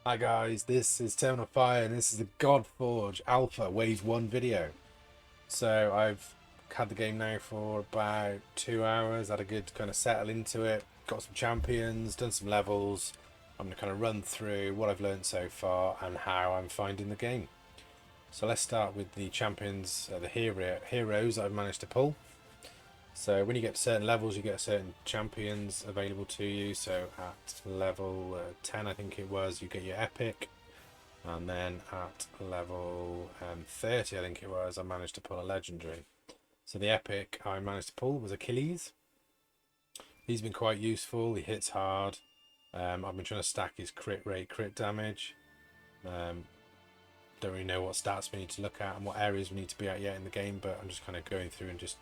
Hi guys, this is Terminal Fire and this is the GodForge Alpha Wave 1 video. So I've had the game now for about 2 hours, had a good kind of settle into it, got some champions, done some levels. I'm going to kind of run through what I've learned so far and how I'm finding the game. So let's start with the champions, the heroes I've managed to pull. So when you get to certain levels, you get certain champions available to you. So at level 10, I think it was, you get your epic. And then at level 30, I think it was, I managed to pull a legendary. So the epic I managed to pull was Achilles. He's been quite useful. He hits hard. I've been trying to stack his crit rate, crit damage. Don't really know what stats we need to look at and what areas we need to be at yet in the game, but I'm just kind of going through and just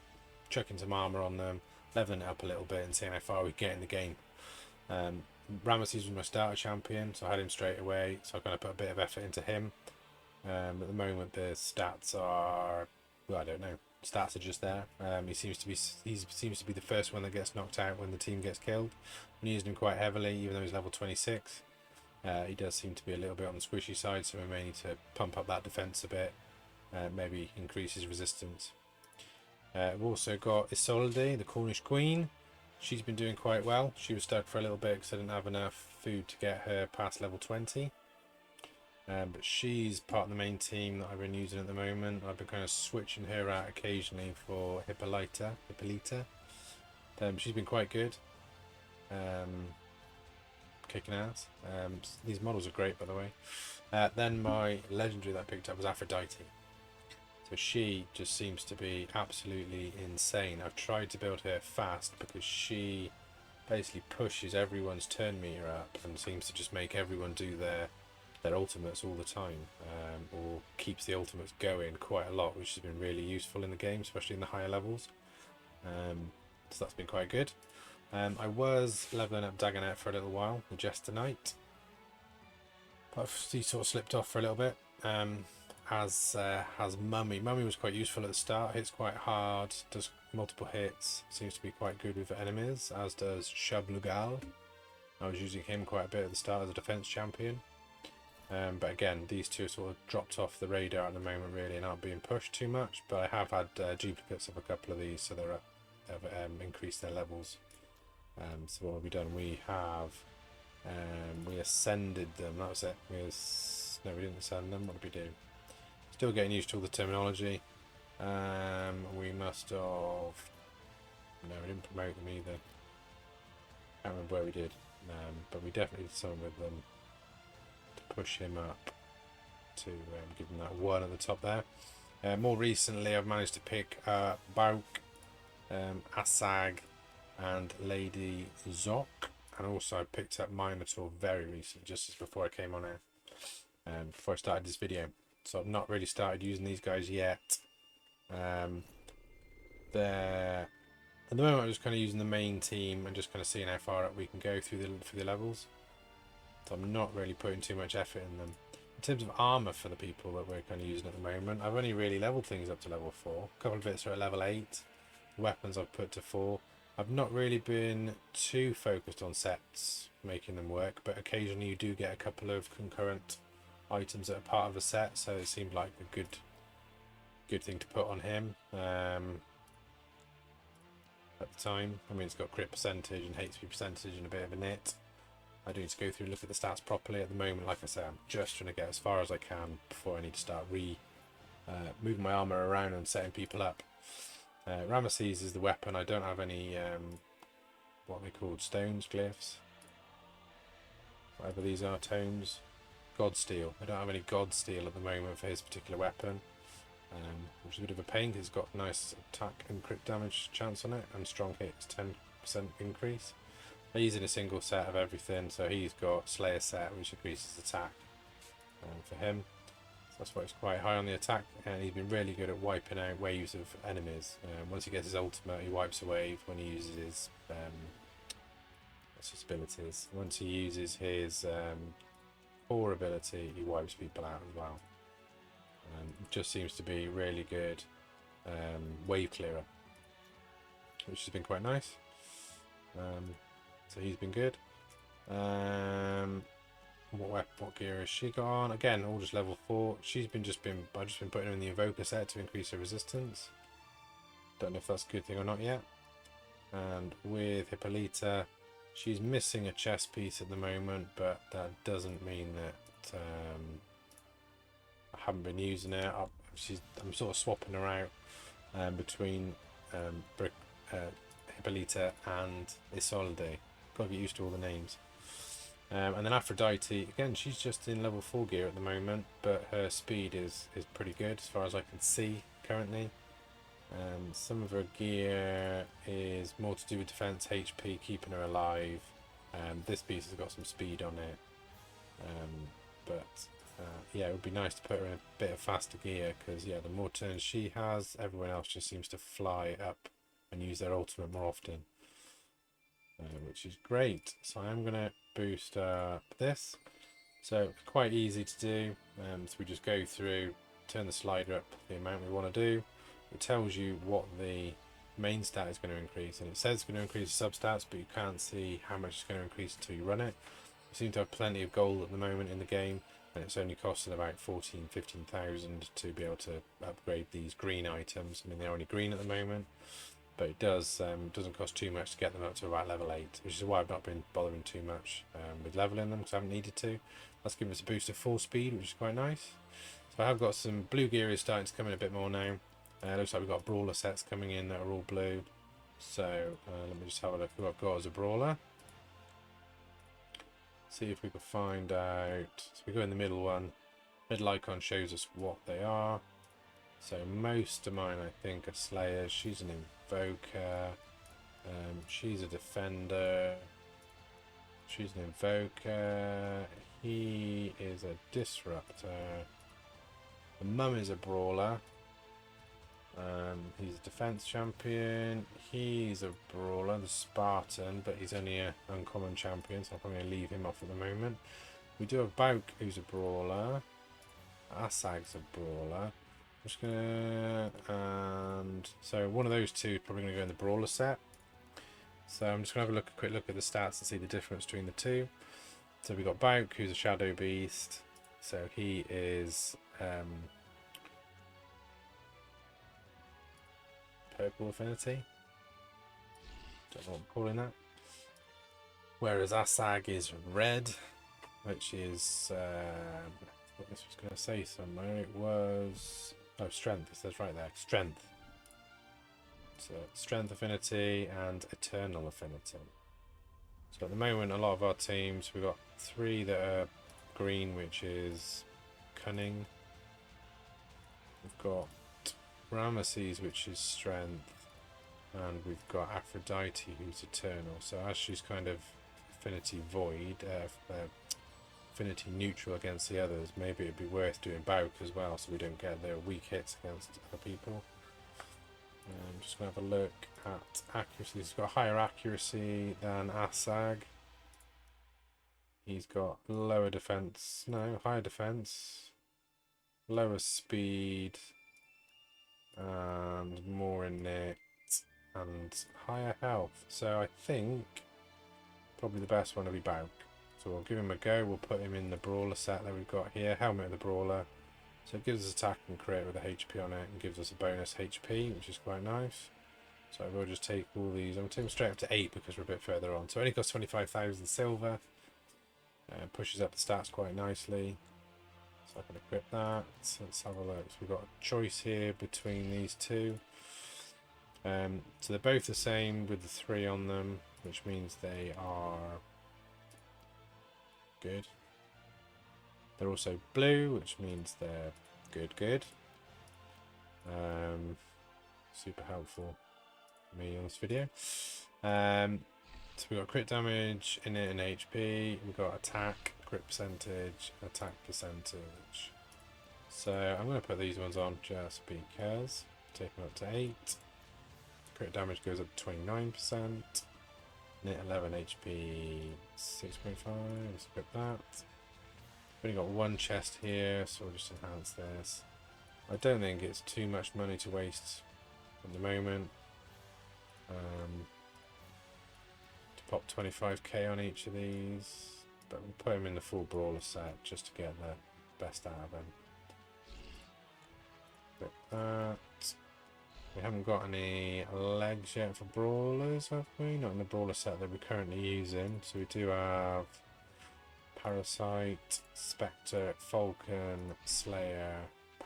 chucking some armor on them, leveling it up a little bit and seeing how far we get in the game. Ramesses was my starter champion, so I had him straight away, so I kind of put a bit of effort into him. At the moment the stats are, well, I don't know, stats are just there. He seems to be the first one that gets knocked out when the team gets killed. I'm using him quite heavily even though he's level 26. He does seem to be a little bit on the squishy side, so we may need to pump up that defense a bit, maybe increase his resistance. We've also got Isolde, the Cornish Queen. She's been doing quite well. She was stuck for a little bit because I didn't have enough food to get her past level 20. But she's part of the main team that I've been using at the moment. I've been kind of switching her out occasionally for Hippolyta. She's been quite good. Kicking ass. These models are great, by the way. Then my legendary that I picked up was Aphrodite. So she just seems to be absolutely insane. I've tried to build her fast because she basically pushes everyone's turn meter up and seems to just make everyone do their ultimates all the time, or keeps the ultimates going quite a lot, which has been really useful in the game, especially in the higher levels. So that's been quite good. I was leveling up Dagonet for a little while, the Jester Knight, but he sort of slipped off for a little bit. As has Mummy. Mummy was quite useful at the start, hits quite hard, does multiple hits, seems to be quite good with enemies, as does Shablugal. I was using him quite a bit at the start as a defense champion. But again, these two sort of dropped off the radar at the moment really and aren't being pushed too much, but I have had duplicates of a couple of these, so they've increased their levels. So what have we done? We have we ascended them, that was it. No, we didn't ascend them. What did we do? Still getting used to all the terminology. We must have... No, we didn't promote them either. Can't remember where we did. But we definitely did something with them to push him up, to give him that one at the top there. More recently, I've managed to pick Bauk, Asag, and Lady Zok. And also I picked up Minotaur very recently, just as before I came on air, before I started this video. So I've not really started using these guys yet. They're at the moment I'm just kind of using the main team and just kind of seeing how far up we can go through the levels. So I'm not really putting too much effort in them. In terms of armor for the people that we're kind of using at the moment, I've only really leveled things up to level 4. A couple of bits are at level 8. Weapons I've put to 4. I've not really been too focused on sets, making them work, but occasionally you do get a couple of concurrent items that are part of a set, so it seemed like a good thing to put on him at the time. I mean, it's got crit percentage and HP percentage and a bit of a nit. I do need to go through and look at the stats properly. At the moment, like I say, I'm just trying to get as far as I can before I need to start moving my armor around and setting people up. Ramesses is the weapon. I don't have any what are they called, stones, glyphs, whatever these are, tomes. God Steel. I don't have any God Steel at the moment for his particular weapon, which is a bit of a pain because it's got nice attack and crit damage chance on it, and strong hits 10% increase. I'm using a single set of everything, so he's got Slayer set, which increases attack for him. So that's why it's quite high on the attack, and he's been really good at wiping out waves of enemies. Once he gets his ultimate, he wipes a wave when he uses his what's his abilities. Once he uses his core ability, he wipes people out as well. Just seems to be really good wave clearer, which has been quite nice. So he's been good. What gear has she got on? Again, all just level 4. I've just been putting her in the Evoker set to increase her resistance. Don't know if that's a good thing or not yet. And with Hippolyta, she's missing a chest piece at the moment, but that doesn't mean that I haven't been using it. I'm sort of swapping her out between Hippolyta and Isolde. Gotta get used to all the names. And then Aphrodite, again, she's just in level 4 gear at the moment, but her speed is pretty good as far as I can see currently. Some of her gear is more to do with defense, HP, keeping her alive. This piece has got some speed on it. Yeah, it would be nice to put her in a bit of faster gear, because yeah, the more turns she has, everyone else just seems to fly up and use their ultimate more often. Which is great. So I'm going to boost this. So quite easy to do. So we just go through, turn the slider up the amount we want to do. It tells you what the main stat is going to increase, and it says it's going to increase substats, but you can't see how much it's going to increase until you run it. We seem to have plenty of gold at the moment in the game, and it's only costing about 15,000 to be able to upgrade these green items. I mean, they're only green at the moment, but it doesn't cost too much to get them up to about level 8, which is why I've not been bothering too much with leveling them, because I haven't needed to. That's given us a boost of 4 speed, which is quite nice. So I have got some blue gear is starting to come in a bit more now. Looks like we've got brawler sets coming in that are all blue. So let me just have a look at what I've got as a brawler. See if we can find out. So we go in the middle one. Middle icon shows us what they are. So most of mine, I think, are slayers. She's an invoker. She's a defender. She's an invoker. He is a disruptor. The mum is a brawler. He's a defense champion. He's a brawler, the Spartan, but he's only an uncommon champion, so I'm probably going to leave him off at the moment. We do have Bauk, who's a brawler. Asag's a brawler. I'm just gonna, and so one of those two is probably going to go in the brawler set. So I'm just going to have a quick look at the stats and see the difference between the two. So we've got Bauk, who's a shadow beast. So he is purple affinity. Don't know what I'm calling that. Whereas Asag is red, which is what this was going to say somewhere. It was strength. It says right there, strength. So strength affinity and eternal affinity. So at the moment, a lot of our teams, we've got 3 that are green, which is cunning. We've got Ramesses, which is strength, and we've got Aphrodite, who's eternal. So as she's kind of affinity void, affinity neutral against the others, maybe it'd be worth doing Bauk as well, so we don't get their weak hits against other people. I'm just going to have a look at accuracy. He's got higher accuracy than Asag. He's got lower defense, no, higher defense, lower speed, and more innate, and higher health. So I think probably the best one will be Bauk. So we'll give him a go. We'll put him in the brawler set that we've got here, helmet of the brawler. So it gives us attack and crit with a HP on it, and gives us a bonus HP, which is quite nice. So I will just take all these. I'm taking straight up to 8 because we're a bit further on. So it only costs 25,000 silver. Pushes up the stats quite nicely. So I can equip that. So let's have a look. So we've got a choice here between these two. So they're both the same with the 3 on them, which means they are good. They're also blue, which means they're good. Super helpful for me on this video. So we've got crit damage, innate and HP. We've got attack, crit percentage, attack percentage. So I'm going to put these ones on just because. Take them up to 8. Crit damage goes up to 29%. Innate 11 HP 6.5. Let's equip that. We've only got 1 chest here, so we'll just enhance this. I don't think it's too much money to waste at the moment. To pop 25k on each of these, but we'll put him in the full brawler set just to get the best out of him. But that. We haven't got any legs yet for brawlers, have we? Not in the brawler set that we're currently using. So we do have Parasite, Spectre, Falcon, Slayer,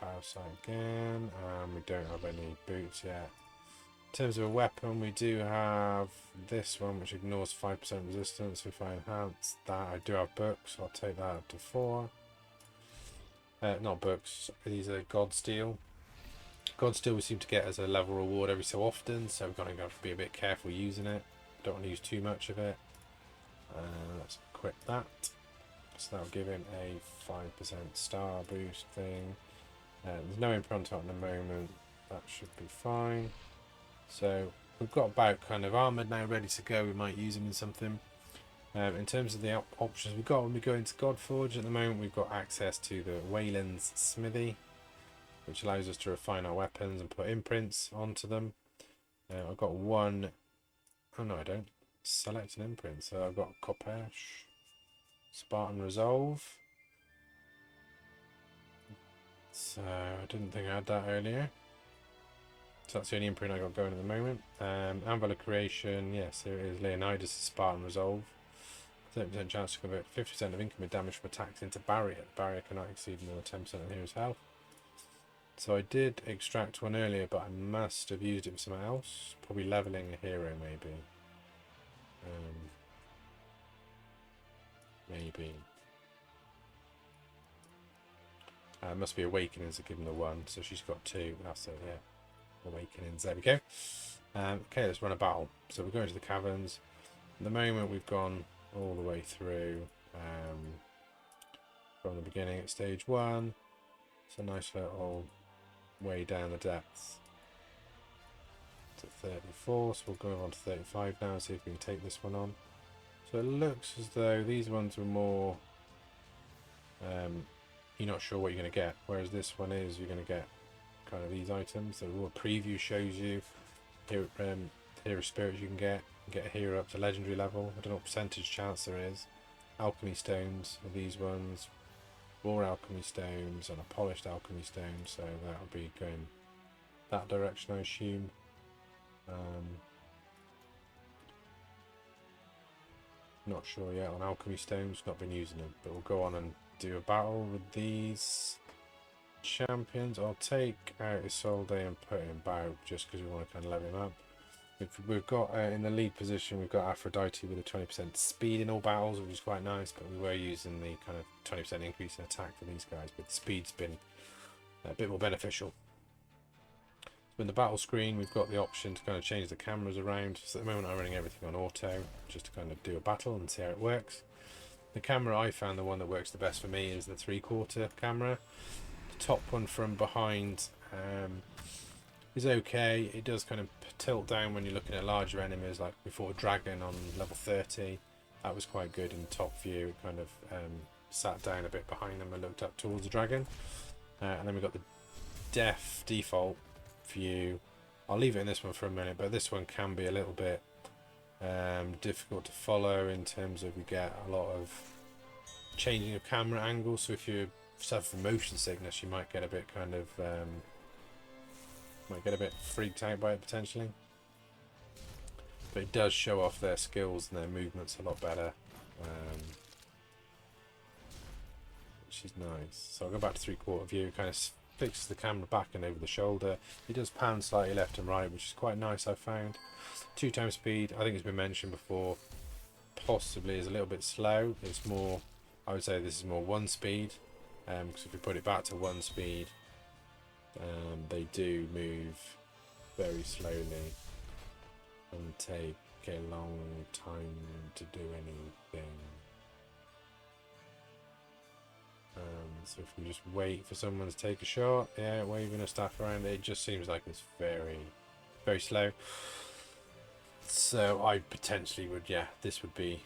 Parasite again, and we don't have any boots yet. In terms of a weapon, we do have this one, which ignores 5% resistance. If I enhance that, I do have books. I'll take that up to 4. Not books, these are God Steel. God Steel we seem to get as a level reward every so often, so we're going to have to be a bit careful using it. Don't want to use too much of it. Let's equip that. So that'll give him a 5% star boost thing. There's no impronta at the moment. That should be fine. So we've got about kind of armoured now, ready to go. We might use him in something. In terms of the options we've got when we go into GodForge, at the moment we've got access to the Wayland's Smithy, which allows us to refine our weapons and put imprints onto them. I've got one. Oh no, I don't. Select an imprint. So I've got Kopesh, Spartan Resolve. So I didn't think I had that earlier. So that's the only imprint I got going at the moment. Anvil of Creation, yes, here it is. Leonidas Spartan Resolve. 30% chance to convert 50% of incoming damage from attacks into barrier. The barrier cannot exceed more than 10% of the hero's health. So I did extract one earlier, but I must have used it for something else. Probably leveling a hero, maybe. Maybe. Must be Awakenings to give him the 1, so she's got 2. That's it, yeah. Awakenings, there we go. Okay, let's run a battle. So we're going to the caverns. At the moment, we've gone all the way through from the beginning at stage 1. It's a nice little way down the depths to 34, so we'll go on to 35 now and see if we can take this one on. So it looks as though these ones were more you're not sure what you're going to get, whereas this one is you're going to get kind of these items. The raw preview shows you hero spirits you can get a hero up to legendary level. I don't know what percentage chance there is. Alchemy stones are these ones, raw alchemy stones and a polished alchemy stone, so that'll be going that direction, I assume. Not sure yet on alchemy stones, not been using them, but we'll go on and do a battle with these champions. I'll take out Isolde and put him back just because we want to kind of level him up. We've got in the lead position, we've got Aphrodite with a 20% speed in all battles, which is quite nice, but we were using the kind of 20% increase in attack for these guys, but the speed's been a bit more beneficial. So in the battle screen, we've got the option to kind of change the cameras around. So at the moment I'm running everything on auto, just to kind of do a battle and see how it works. The camera I found, the one that works the best for me, is the 3/4 camera. The top one from behind is okay. It does kind of tilt down when you're looking at larger enemies, like we fought a dragon on level 30. That was quite good in top view. It kind of sat down a bit behind them and looked up towards the dragon. And then we've got the default view. I'll leave it in this one for a minute, but this one can be a little bit difficult to follow in terms of you get a lot of changing of camera angles. So if you suffer from motion sickness, you might get a bit kind of freaked out by it potentially. But it does show off their skills and their movements a lot better, which is nice. So I'll go back to 3/4 view, kind of fixes the camera back and over the shoulder. It does pan slightly left and right, which is quite nice, I found. 2 times speed, I think it's been mentioned before, possibly is a little bit slow. It's more, I would say this is more 1 speed, because if we put it back to 1 speed, they do move very slowly and take a long time to do anything. So if we just wait for someone to take a shot, yeah, waving a staff around, it just seems like it's very, very slow. So I potentially would, yeah, this would be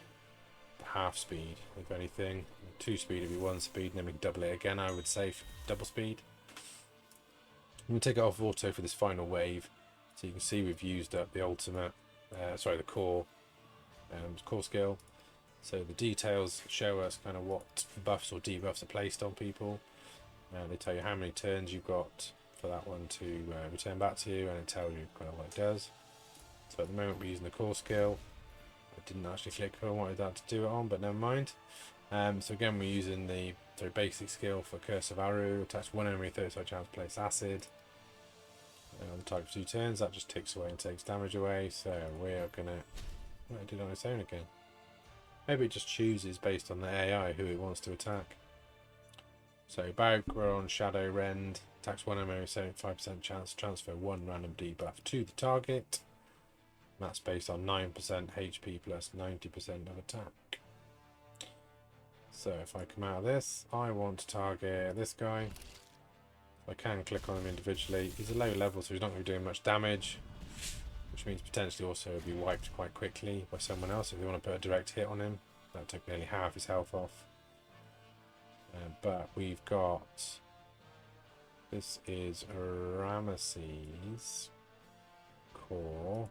half speed, if anything. 2 speed would be 1 speed, and then we can double it again, I would say, for double speed. I'm going to take it off auto for this final wave, so you can see we've used up the ultimate, the core skill. So the details show us kind of what buffs or debuffs are placed on people. They tell you how many turns you've got for that one to return back to you, and it tells you kind of what it does. So at the moment we're using the core skill. I didn't actually click who I wanted that to do it on, but never mind. So again, we're using the basic skill for Curse of Aru. Attach one enemy 30% chance to place acid. On the target for 2 turns, that just ticks away and takes damage away. So we're gonna. Well, it did on its own again. Maybe it just chooses based on the AI who it wants to attack. So Bauk, we're on Shadow Rend. Attacks one enemy 75% chance to transfer one random debuff to the target. And that's based on 9% HP plus 90% of attack. So if I come out of this, I want to target this guy. I can click on him individually. He's a low level, so he's not going to be doing much damage, which means potentially also he'll be wiped quite quickly by someone else if they want to put a direct hit on him. That took nearly half his health off. But we've got... This is Ramesses core,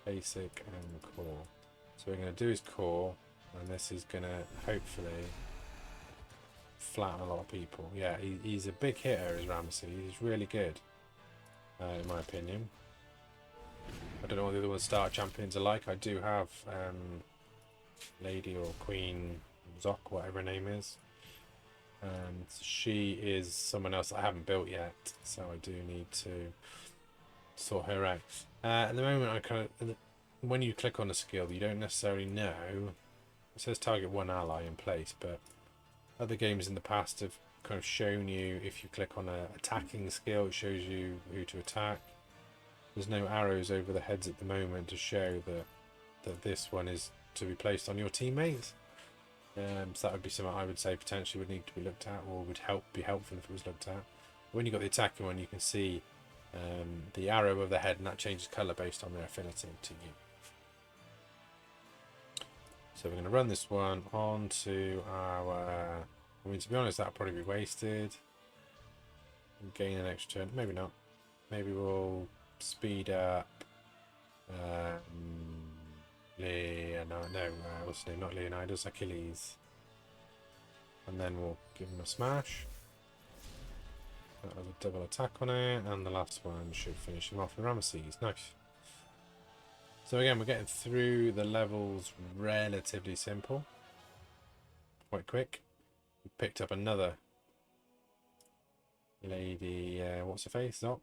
basic and core. So we're going to do his core, and this is going to hopefully flatten a lot of people. Yeah, he's a big hitter, is Ramesses. He's really good, in my opinion. I don't know what the other ones starter champions are like. I do have Lady or Queen Zoc, whatever her name is. And she is someone else that I haven't built yet, so I do need to sort her out. At the moment, I kind of, when you click on a skill, you don't necessarily know. It says target one ally in place, but other games in the past have kind of shown you if you click on an attacking skill, it shows you who to attack. There's no arrows over the heads at the moment to show that this one is to be placed on your teammates. So that would be something I would say potentially would need to be looked at, or would be helpful if it was looked at. When you've got the attacking one, you can see the arrow over the head, and that changes colour based on their affinity to you. So we're going to run this one onto our... I mean, to be honest, that'll probably be wasted. Gain an extra turn. Maybe not. Maybe we'll speed up... what's his name? Not Leonidas, Achilles. And then we'll give him a smash. That was a double attack on it, and the last one should finish him off with Ramesses. Nice. So again, we're getting through the levels relatively simple. Quite quick. We picked up another lady, what's her face? Zoc.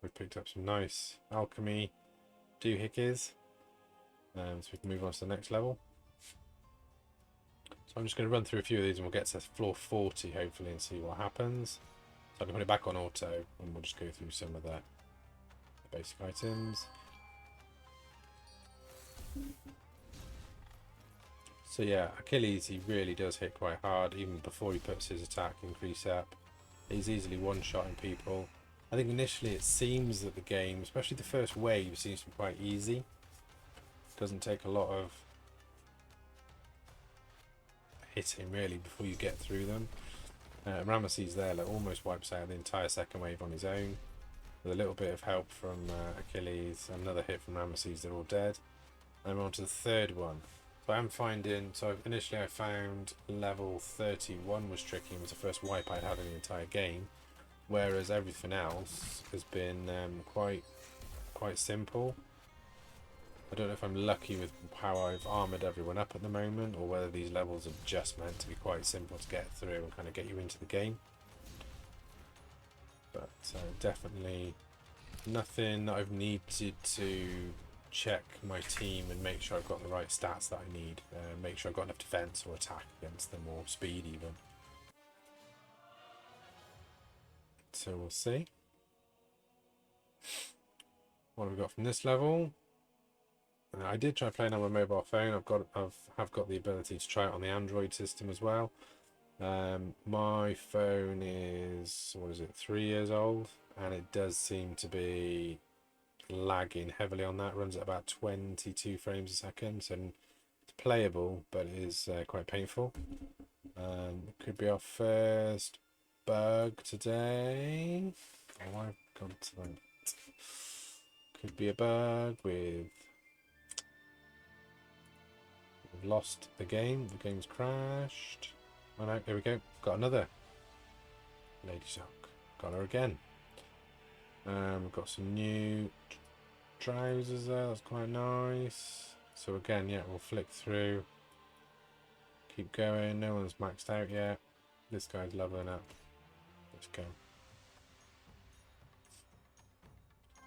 We've picked up some nice alchemy doohickeys. So we can move on to the next level. So I'm just going to run through a few of these and we'll get to floor 40 hopefully and see what happens. So I can put it back on auto and we'll just go through some of the basic items. So yeah, Achilles, he really does hit quite hard even before he puts his attack increase up. He's easily one-shotting people. I think initially it seems that the game, especially the first wave, seems to be quite easy. Doesn't take a lot of hitting really before you get through them. Ramesses there like, almost wipes out the entire second wave on his own. With a little bit of help from Achilles, another hit from Ramesses, they're all dead. And we're on to the third one. So I'm finding, initially I found level 31 was tricky and was the first wipe I'd had in the entire game. Whereas everything else has been quite simple. I don't know if I'm lucky with how I've armoured everyone up at the moment, or whether these levels are just meant to be quite simple to get through and kind of get you into the game. But definitely nothing that I've needed to check my team and make sure I've got the right stats that I need. Make sure I've got enough defense or attack against them, or speed even. So we'll see. What have we got from this level? I did try playing on my mobile phone. I've got the ability to try it on the Android system as well. My phone is, what is it, 3 years old, and it does seem to be lagging heavily on that. It runs at about 22 frames a second, so it's playable, but it is quite painful. It could be our first bug today. Oh, I've gone to that. Could be a bug with We've lost the game. The game's crashed. Oh no, here we go. Got another Lady Sock. Got her again. We've got some new trousers there. That's quite nice. So again, yeah, we'll flick through. Keep going. No one's maxed out yet. This guy's leveling up. Let's go.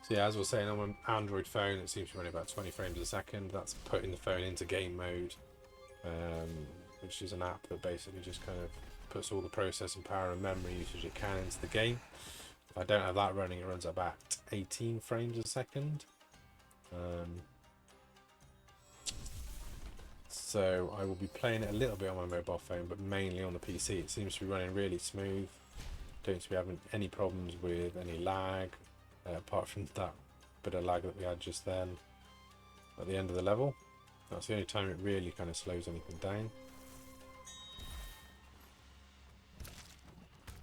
So yeah, as I was saying, on an Android phone, it seems to be running about 20 frames a second. That's putting the phone into game mode, which is an app that basically just kind of puts all the processing power and memory usage it can into the game. If I don't have that running, it runs at about 18 frames a second. So I will be playing it a little bit on my mobile phone, but mainly on the PC. It seems to be running really smooth. Don't seem to be having any problems with any lag, apart from that bit of lag that we had just then at the end of the level. That's the only time it really kind of slows anything down.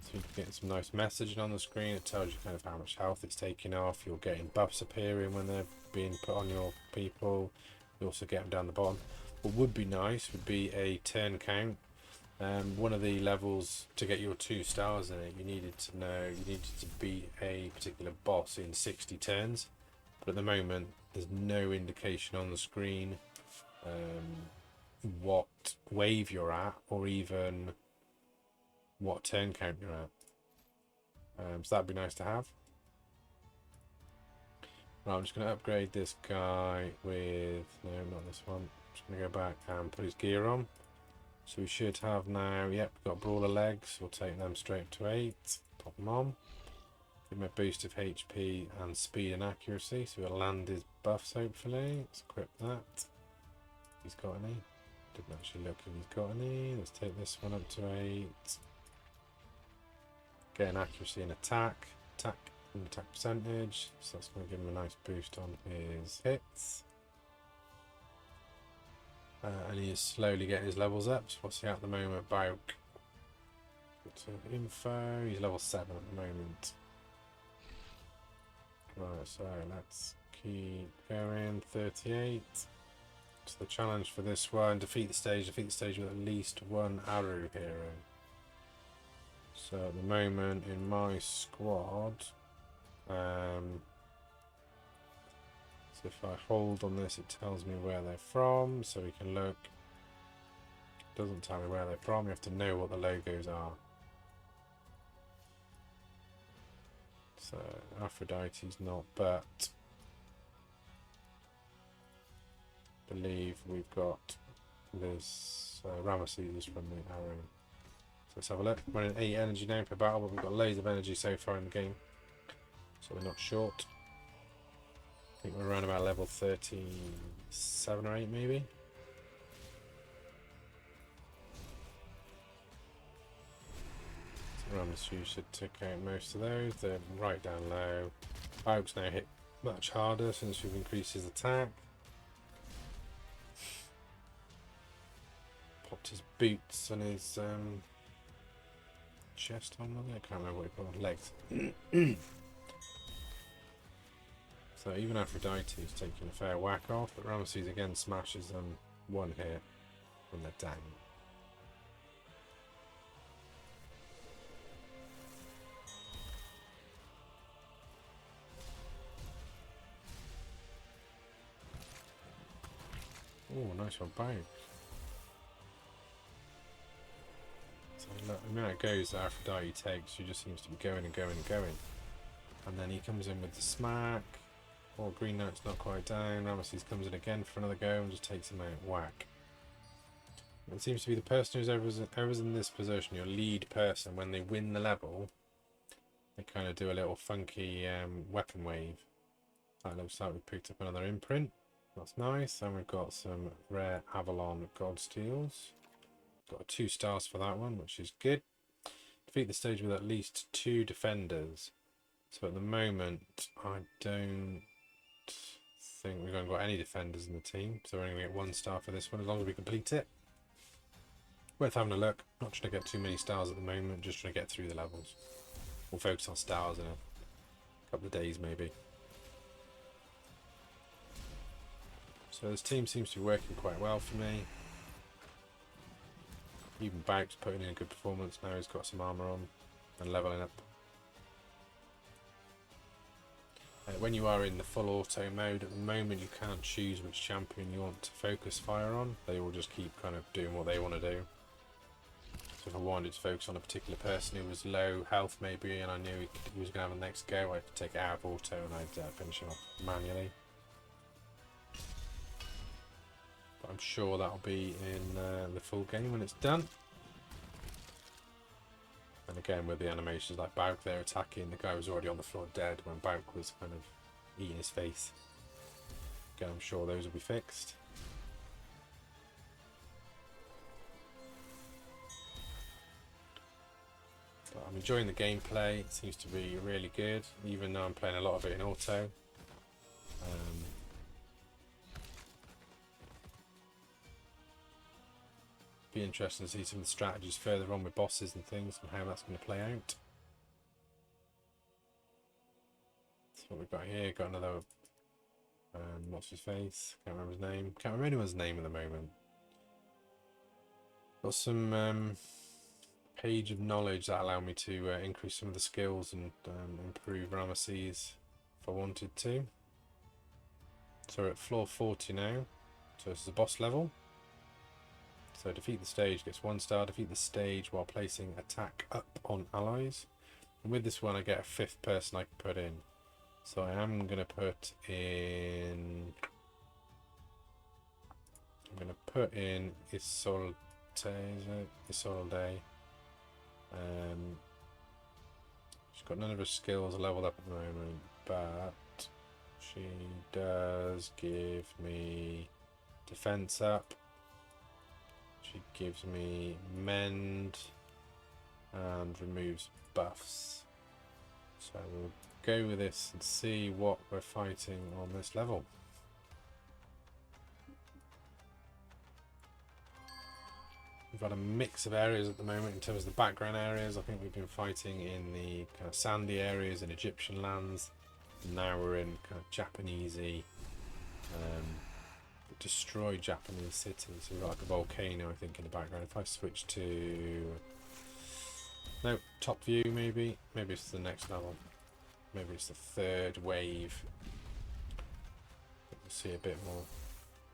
So you can get some nice messaging on the screen. It tells you kind of how much health it's taking off. You're getting buffs appearing when they're being put on your people. You also get them down the bottom. What would be nice would be a turn count. One of the levels to get your 2 stars in it, you needed to beat a particular boss in 60 turns. But at the moment, there's no indication on the screen what wave you're at, or even what turn count you're at. So that'd be nice to have. Right, I'm just going to upgrade this guy with, no, not this one. I'm just going to go back and put his gear on. So we should have now, yep, we've got brawler legs. We'll take them straight up to 8. Pop them on. Give him a boost of HP and speed and accuracy. So we'll land his buffs hopefully. Let's equip that. He's got any? Didn't actually look if he's got any. Let's take this one up to 8. Get an accuracy and attack. Attack and attack percentage. So that's going to give him a nice boost on his hits. And he is slowly getting his levels up. So what's he at the moment? Bauk. Info. He's level 7 at the moment. Right, so let's keep going. 38. So the challenge for this one: defeat the stage with at least 1 arrow hero. So at the moment in my squad, so if I hold on this, it tells me where they're from, so we can look. It doesn't tell me where they're from. You have to know what the logos are. So Aphrodite's not, but I believe we've got this Ramesses is from the arrow. So let's have a look. We're running 8 energy now per battle, but we've got loads of energy so far in the game, so we're not short. I think we're around about level 37 or 8 maybe. So Ramesses should take out most of those. They're right down low. Bauk's now hit much harder since we've increased his attack. Popped his boots and his chest on, wasn't it? I can't remember what he put on. Legs. So even Aphrodite is taking a fair whack off, but Ramesses again smashes them 1 hit when they're down. Oh, nice one, Bauk. So look, the amount it goes that Aphrodite takes, she just seems to be going and going and going. And then he comes in with the smack. Oh, Green Knight's not quite down. Ramesses comes in again for another go and just takes him out. Whack. It seems to be the person who's whoever's in this position, your lead person, when they win the level, they kind of do a little funky weapon wave. That looks like we picked up another imprint. That's nice. And we've got some rare Avalon God Steels. Got 2 stars for that one, which is good. Defeat the stage with at least 2 defenders. So at the moment, I don't think we've got any defenders in the team, so we're only going to get 1 star for this one as long as we complete it. Worth having a look. Not trying to get too many stars at the moment, just trying to get through the levels. We'll focus on stars in a couple of days maybe. So this team seems to be working quite well for me. Even Bauk's putting in a good performance now. He's got some armor on and leveling up. When you are in the full auto mode, at the moment you can't choose which champion you want to focus fire on. They will just keep kind of doing what they want to do. So if I wanted to focus on a particular person who was low health maybe, and I knew he was going to have the next go, I'd take it out of auto and I'd finish him off manually. But I'm sure that'll be in the full game when it's done. And again, with the animations like Bauk, they're attacking. The guy was already on the floor dead when Bauk was kind of eating his face. Again, I'm sure those will be fixed. But I'm enjoying the gameplay. It seems to be really good, even though I'm playing a lot of it in auto. Be interesting to see some of the strategies further on with bosses and things and how that's going to play out. That's what we've got here. Got another what's his face? Can't remember his name. Can't remember anyone's name at the moment. Got some page of knowledge that allow me to increase some of the skills and improve Ramesses if I wanted to. So we're at floor 40 now. So this is the boss level. So defeat the stage gets 1 star. Defeat the stage while placing attack up on allies. And with this one I get a 5th person I can put in. So I am going to put in... I'm going to put in Isolde. Isolde. She's got none of her skills leveled up at the moment, but she does give me defense up. She gives me mend and removes buffs. So we'll go with this and see what we're fighting on this level. We've got a mix of areas at the moment in terms of the background areas. I think we've been fighting in the kind of sandy areas in Egyptian lands. Now we're in kind of Japanesey, destroyed Japanese cities. So we've got like a volcano, I think, in the background. If I switch to no top view, maybe it's the next level. Maybe it's the 3rd wave. We'll see a bit more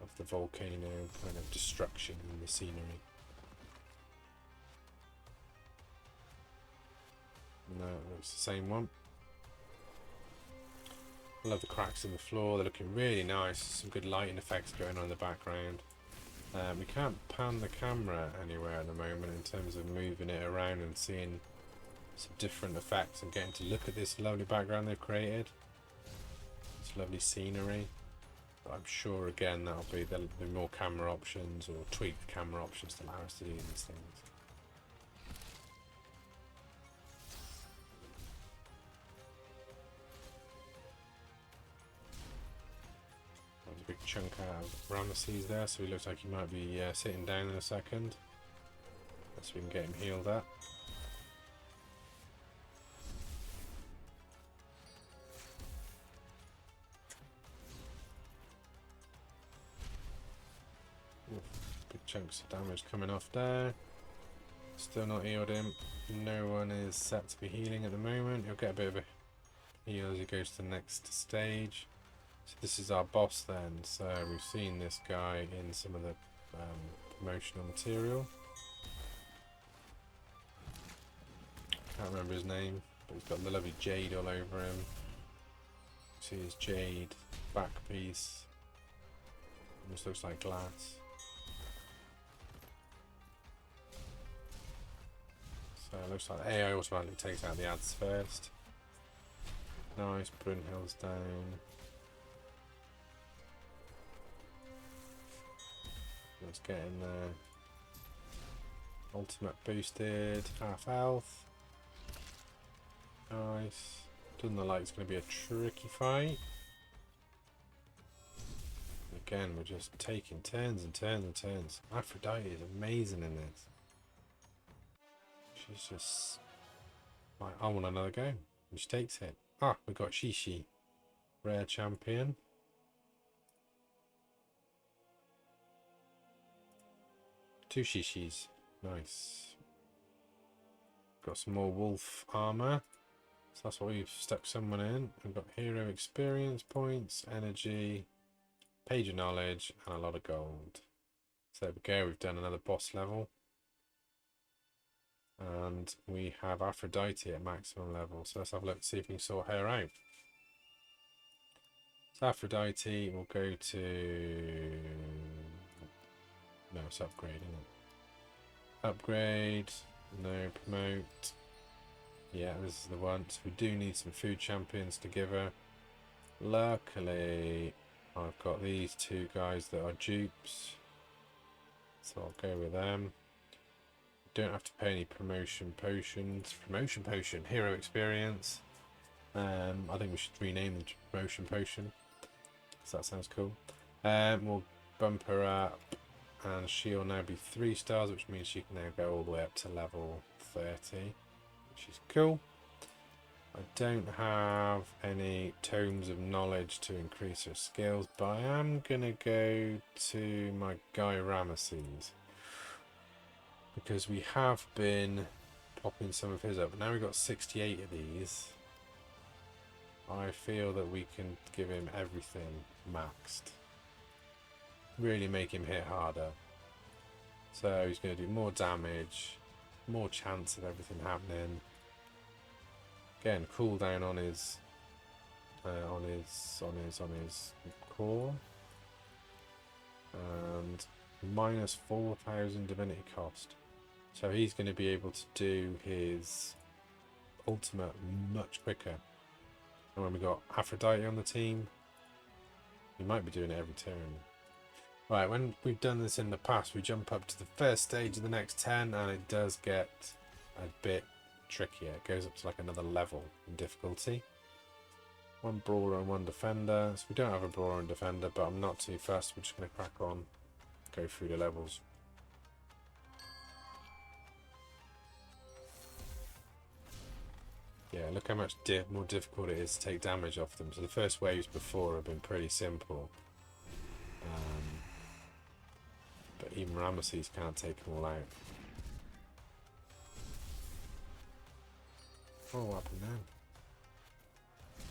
of the volcano kind of destruction in the scenery. No, it's the same one. I love the cracks in the floor. They're looking really nice. Some good lighting effects going on in the background. We can't pan the camera anywhere at the moment in terms of moving it around and seeing some different effects and getting to look at this lovely background they've created. It's lovely scenery. But I'm sure again that'll be there'll be more camera options or tweak the camera options to allow us to do these things. There's a big chunk out of Ramesses there, so he looks like he might be sitting down in a second. So we can get him healed up. Big chunks of damage coming off there. Still not healed him. No one is set to be healing at the moment. He'll get a bit of a heal as he goes to the next stage. So this is our boss then. So we've seen this guy in some of the promotional material. Can't remember his name, but he's got the lovely jade all over him. See his jade back piece. Almost looks like glass. So it looks like the AI automatically takes out the ads first. Nice, Brunhild's down. Let's get in there. Ultimate boosted, half health. Nice. Doesn't look like it's going to be a tricky fight. Again, we're just taking turns and turns and turns. Aphrodite is amazing in this. She's just like, I want another go. And she takes it. Ah, we got Shishi. Rare champion. Two Shishis. Nice. Got some more wolf armor. So that's what we've stuck someone in. We've got hero experience points, energy, page of knowledge, and a lot of gold. So there we go, we've done another boss level. And we have Aphrodite at maximum level. So let's have a look, see if we can sort her out. So Aphrodite will go to... No, it's upgrade, isn't it? Upgrade, no, promote. Yeah, this is the one. So we do need some food champions to give her. Luckily, I've got these two guys that are dupes. So I'll go with them. Don't have to pay any promotion potions. Promotion potion, hero experience. I think we should rename the promotion potion. So that sounds cool. We'll bump her up. And she'll now be 3 stars, which means she can now go all the way up to level 30. Which is cool. I don't have any tomes of knowledge to increase her skills, but I am going to go to my guy Ramesses. Because we have been popping some of his up. But now we've got 68 of these. I feel that we can give him everything maxed. Really make him hit harder. So he's going to do more damage, more chance of everything happening. Again, cooldown on his core, and minus 4,000 divinity cost. So he's going to be able to do his ultimate much quicker. And when we got Aphrodite on the team, he might be doing it every turn. Right, when we've done this in the past, we jump up to the first stage of the next 10, and it does get a bit trickier. It goes up to like another level in difficulty. 1 brawler and 1 defender. So we don't have a brawler and defender, but I'm not too fussed. We're just going to crack on, go through the levels. Yeah, look how much more difficult it is to take damage off them. So the first waves before have been pretty simple. But even Ramesses can't take them all out. Oh, what happened then?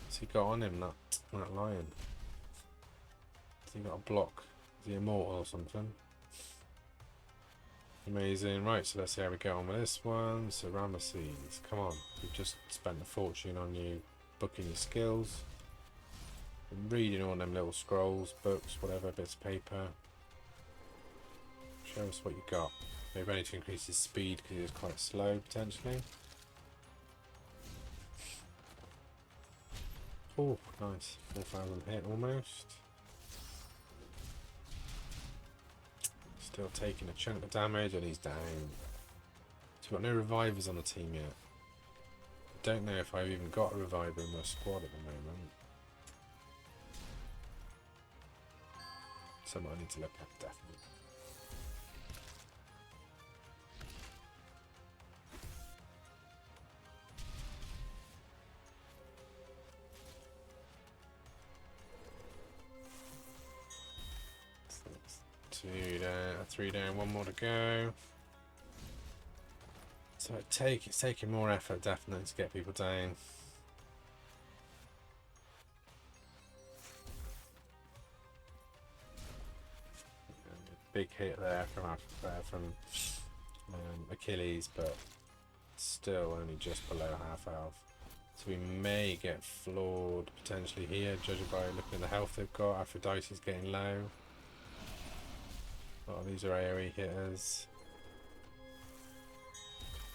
What's he got on him, that lion? Has he got a block? Is he immortal or something? Amazing. Right, so let's see how we get on with this one. So Ramesses, come on. We've just spent a fortune on you booking your skills. Been reading all them little scrolls, books, whatever, bits of paper. Show us what you got. Maybe I need to increase his speed because he was quite slow, potentially. Oh, nice. 4,000 hit almost. Still taking a chunk of damage and he's down. So we've got no revivers on the team yet. Don't know if I've even got a reviver in my squad at the moment. Something I need to look at, definitely. Two down, 3 down, 1 more to go. So it's taking more effort, definitely, to get people down. Big hit there from Achilles, but still only just below half health. So we may get floored potentially here, judging by looking at the health they've got. Aphrodite's getting low. Oh, these are AoE hitters.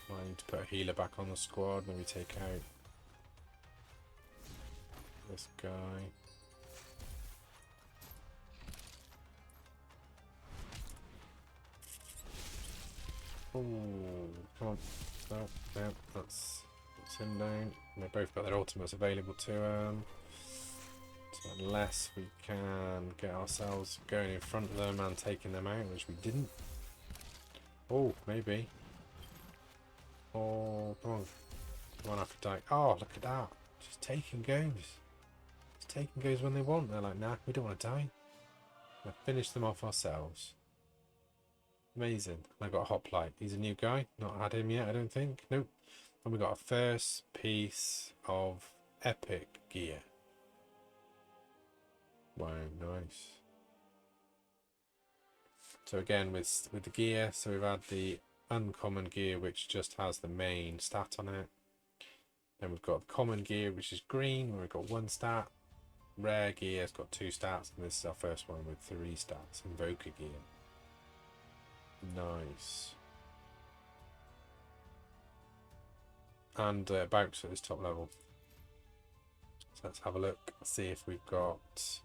Might need to put a healer back on the squad, maybe take out this guy. Oh, come on. No, that's him down. They both got their ultimates available to them. So unless we can get ourselves going in front of them and taking them out, which we didn't. Oh, maybe. Oh, come on. Come on, Aphrodite. Oh, look at that. Just taking goes. Just taking goes when they want. They're like, nah, we don't want to die. We'll finish them off ourselves. Amazing. I got a hoplite. He's a new guy. Not had him yet, I don't think. Nope. And we got our first piece of epic gear. Wow, nice. So again, with the gear, so we've had the uncommon gear, which just has the main stat on it. Then we've got common gear, which is green, where we've got 1 stat. Rare gear has got 2 stats, and this is our first one with 3 stats. Invoker gear. Nice. And bounce at this top level. So let's have a look, see if we've got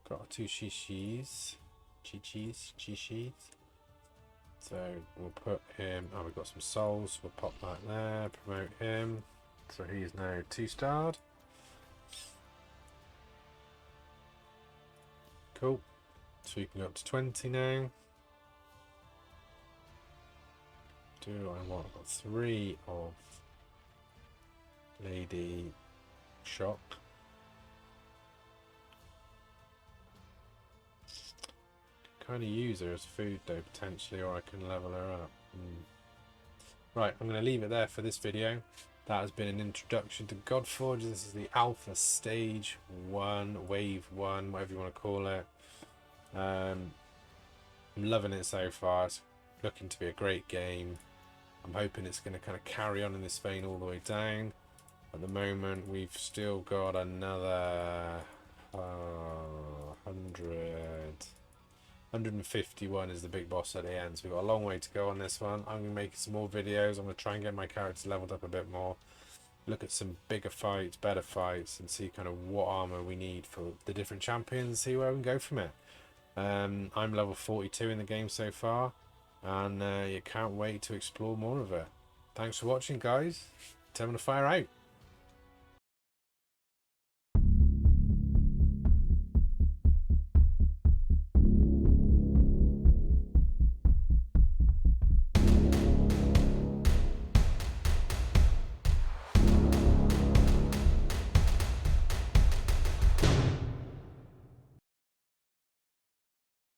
our 2 shishis. Chi-chis. So we'll put him, oh, we've got some souls, we'll pop that there, promote him. So he's now 2-starred. Cool. So we can go up to 20 now. Do I want? I've got 3 of Lady Shock. Kind of use her as food though, potentially, or I can level her up. Right, I'm going to leave it there for this video. That has been an introduction to GodForge. This is the alpha stage 1, wave 1, whatever you want to call it. I'm loving it so far. It's looking to be a great game. I'm hoping it's going to kind of carry on in this vein all the way down. At the moment, we've still got another 151 is the big boss at the end. So we've got a long way to go on this one. I'm going to make some more videos. I'm going to try and get my characters leveled up a bit more. Look at some bigger fights, better fights, and see kind of what armor we need for the different champions and see where we can go from it. I'm level 42 in the game so far, and you can't wait to explore more of it. Thanks for watching, guys. Tell me to fire out.